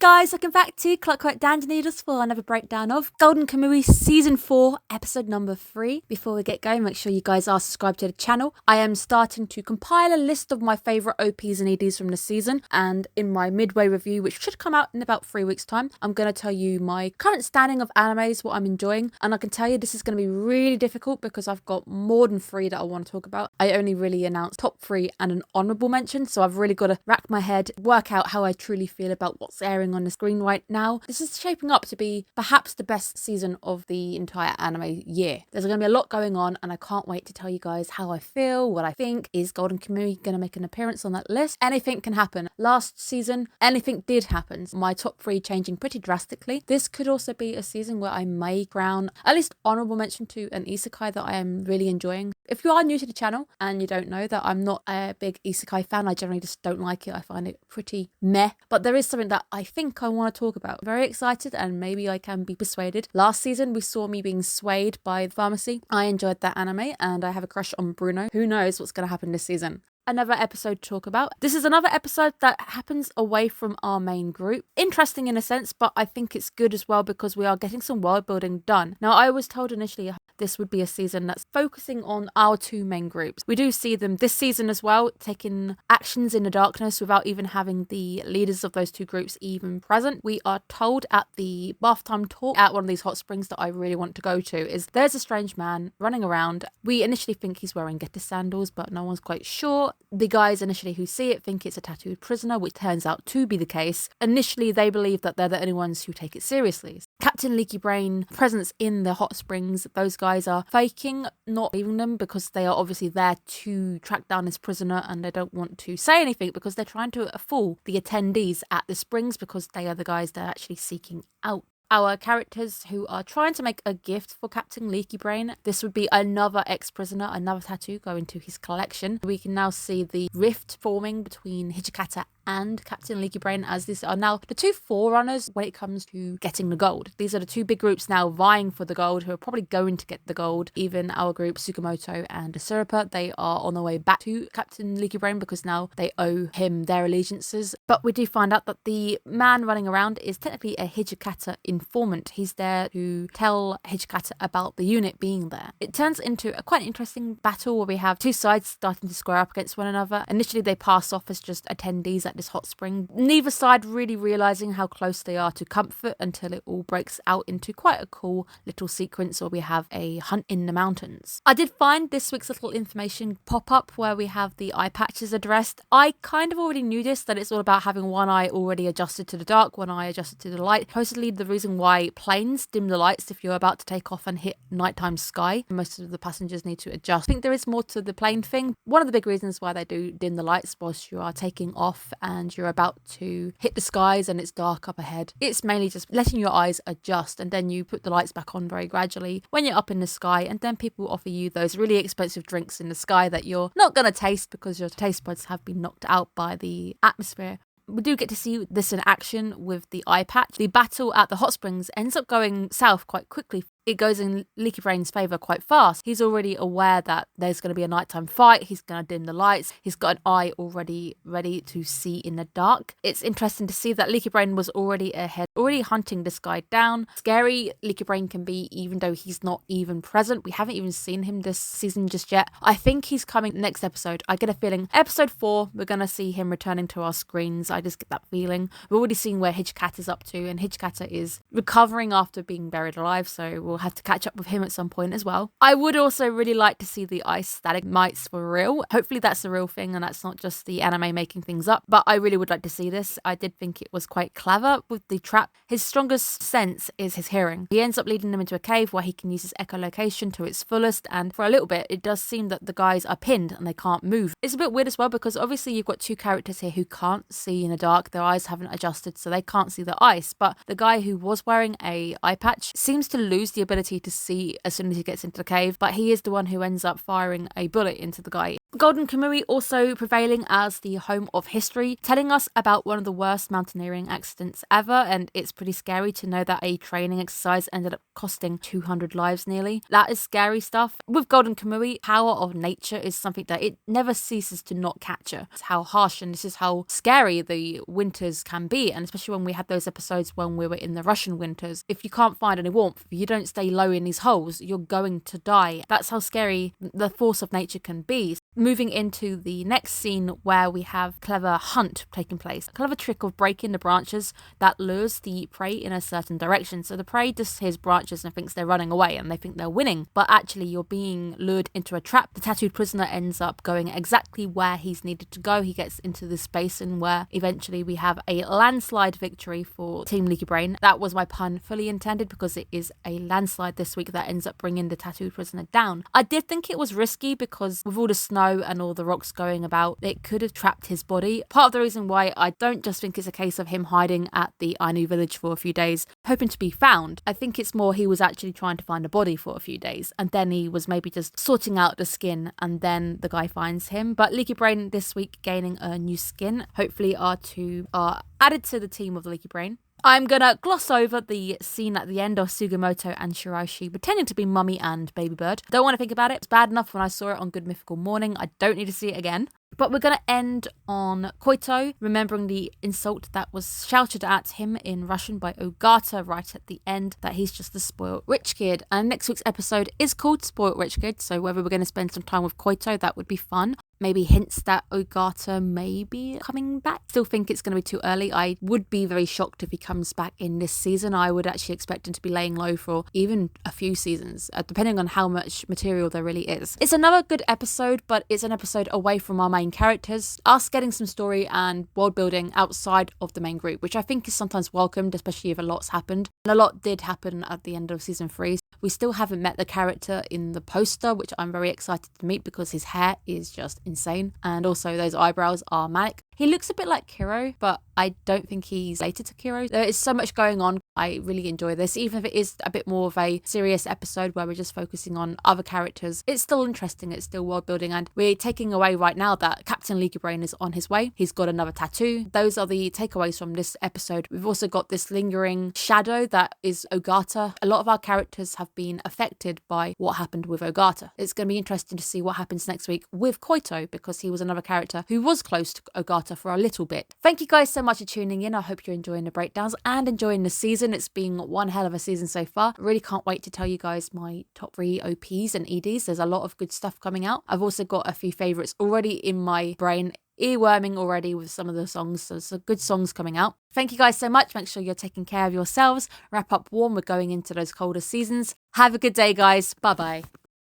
guys, welcome back to Clockwork Dandy for another breakdown of Golden Kamuy Season 4, episode number 3. Before we get going, make sure you guys are subscribed to the channel. I am starting to compile a list of my favourite OPs and EDs from the season, and in my midway review, which should come out in about 3 weeks' time, I'm going to tell you my current standing of animes, what I'm enjoying, and I can tell you this is going to be really difficult because I've got more than 3 that I want to talk about. I only really announced top 3 and an honourable mention, so I've really got to rack my head, work out how I truly feel about what's airing on the screen right now. This is shaping up to be perhaps the best season of the entire anime year. There's going to be a lot going on and I can't wait to tell you guys how I feel, what I think. Is Golden Kamuy going to make an appearance on that list? Anything can happen. Last season, anything did happen. My top 3 changing pretty drastically. This could also be a season where I may crown at least honourable mention to an isekai that I am really enjoying. If you are new to the channel and you don't know that I'm not a big isekai fan, I generally just don't like it. I find it pretty meh. But there is something that I think I want to talk about. Very excited and maybe I can be persuaded. Last season we saw me being swayed by Pharmacy. I enjoyed that anime and I have a crush on Bruno. Who knows what's going to happen this season? Another episode to talk about. This is another episode that happens away from our main group. Interesting in a sense, but I think it's good as well because we are getting some world building done. Now, I was told initially this would be a season that's focusing on our 2 main groups. We do see them this season as well, taking actions in the darkness without even having the leaders of those 2 groups even present. We are told at the bath time talk at one of these hot springs that I really want to go to is there's a strange man running around. We initially think he's wearing getter sandals, but no one's quite sure. The guys initially who see it think it's a tattooed prisoner, which turns out to be the case. Initially, they believe that they're the only ones who take it seriously. Captain Leaky Brain presence in the hot springs, those guys are faking, not leaving them because they are obviously there to track down this prisoner and they don't want to say anything because they're trying to fool the attendees at the springs because they are the guys they're actually seeking out. Our characters who are trying to make a gift for Captain Leaky Brain. This would be another ex-prisoner, another tattoo going to his collection. We can now see the rift forming between Hijikata and Captain Leaky Brain, as these are now the 2 forerunners when it comes to getting the gold. These are the 2 big groups now vying for the gold, who are probably going to get the gold. Even our group, Tsukamoto and Surapa, they are on their way back to Captain Leaky Brain because now they owe him their allegiances. But we do find out that the man running around is technically a Hijikata informant. He's there to tell Hijikata about the unit being there. It turns into a quite interesting battle where we have 2 sides starting to square up against one another. Initially, they pass off as just attendees at this hot spring, neither side really realizing how close they are to comfort until it all breaks out into quite a cool little sequence where we have a hunt in the mountains. I did find this week's little information pop up where we have the eye patches addressed. I kind of already knew this, that it's all about having one eye already adjusted to the dark, one eye adjusted to the light. Supposedly the reason why planes dim the lights if you're about to take off and hit nighttime sky, most of the passengers need to adjust. I think there is more to the plane thing. One of the big reasons why they do dim the lights whilst you are taking off and you're about to hit the skies and it's dark up ahead. It's mainly just letting your eyes adjust and then you put the lights back on very gradually when you're up in the sky, and then people offer you those really expensive drinks in the sky that you're not going to taste because your taste buds have been knocked out by the atmosphere. We do get to see this in action with the eye patch. The battle at the hot springs ends up going south quite quickly. It goes in Leaky Brain's favour quite fast. He's already aware that there's going to be a nighttime fight. He's going to dim the lights. He's got an eye already ready to see in the dark. It's interesting to see that Leaky Brain was already ahead, already hunting this guy down. Scary Leaky Brain can be, even though he's not even present. We haven't even seen him this season just yet. I think he's coming next episode. I get a feeling episode 4, we're going to see him returning to our screens. I just get that feeling. We're already seeing where Hijikata is up to, and Hijikata is recovering after being buried alive, so we'll have to catch up with him at some point as well. I would also really like to see the ice static mites for real. Hopefully that's a real thing and that's not just the anime making things up, but I really would like to see this. I did think it was quite clever with the trap. His strongest sense is his hearing. He ends up leading them into a cave where he can use his echolocation to its fullest, and for a little bit it does seem that the guys are pinned and they can't move. It's a bit weird as well because obviously you've got 2 characters here who can't see in the dark. Their eyes haven't adjusted so they can't see the ice, but the guy who was wearing a eye patch seems to lose the ability to see as soon as he gets into the cave, but he is the one who ends up firing a bullet into the guy. Golden Kamui also prevailing as the home of history, telling us about one of the worst mountaineering accidents ever, and it's pretty scary to know that a training exercise ended up costing 200 lives nearly. That is scary stuff. With Golden Kamui, power of nature is something that it never ceases to not capture. It's how harsh and this is how scary the winters can be, and especially when we had those episodes when we were in the Russian winters. If you can't find any warmth, if you don't stay low in these holes, you're going to die. That's how scary the force of nature can be. Moving into the next scene where we have clever hunt taking place. A clever trick of breaking the branches that lures the prey in a certain direction. So the prey just hears branches and thinks they're running away and they think they're winning. But actually you're being lured into a trap. The tattooed prisoner ends up going exactly where he's needed to go. He gets into this basin where eventually we have a landslide victory for Team Leaky Brain. That was my pun fully intended because it is a landslide this week that ends up bringing the tattooed prisoner down. I did think it was risky because with all the snow and all the rocks going about, it could have trapped his body. Part of the reason why I don't just think it's a case of him hiding at the Ainu village for a few days, hoping to be found. I think it's more he was actually trying to find a body for a few days, and then he was maybe just sorting out the skin, and then the guy finds him. But Leaky Brain this week gaining a new skin. Hopefully our two are added to the team of the Leaky Brain. I'm gonna gloss over the scene at the end of Sugimoto and Shiraishi pretending to be Mummy and Baby Bird. Don't want to think about it. It's bad enough when I saw it on Good Mythical Morning. I don't need to see it again. But we're going to end on Koito, remembering the insult that was shouted at him in Russian by Ogata right at the end, that he's just a spoiled rich kid. And next week's episode is called Spoiled Rich Kid, so whether we're going to spend some time with Koito, that would be fun. Maybe hints that Ogata may be coming back. Still think it's going to be too early. I would be very shocked if he comes back in this season. I would actually expect him to be laying low for even a few seasons, depending on how much material there really is. It's another good episode, but it's an episode away from our main characters. Us getting some story and world building outside of the main group, which I think is sometimes welcomed, especially if a lot's happened. And a lot did happen at the end of season 3. We still haven't met the character in the poster, which I'm very excited to meet because his hair is just insane. And also those eyebrows are manic. He looks a bit like Kiro, but I don't think he's related to Kiro. There is so much going on. I really enjoy this. Even if it is a bit more of a serious episode where we're just focusing on other characters, it's still interesting. It's still world building. And we're taking away right now that Captain Leaky Brain is on his way. He's got another tattoo. Those are the takeaways from this episode. We've also got this lingering shadow that is Ogata. A lot of our characters have been affected by what happened with Ogata. It's going to be interesting to see what happens next week with Koito, because he was another character who was close to Ogata for a little bit. Thank you guys so much for tuning in. I hope you're enjoying the breakdowns and enjoying the season. It's been one hell of a season so far. I really can't wait to tell you guys my top 3 OPs and EDs. There's a lot of good stuff coming out. I've also got a few favourites already in my brain, earworming already with some of the songs. So some good songs coming out. Thank you guys so much. Make sure you're taking care of yourselves. Wrap up warm. We're going into those colder seasons. Have a good day, guys. Bye-bye.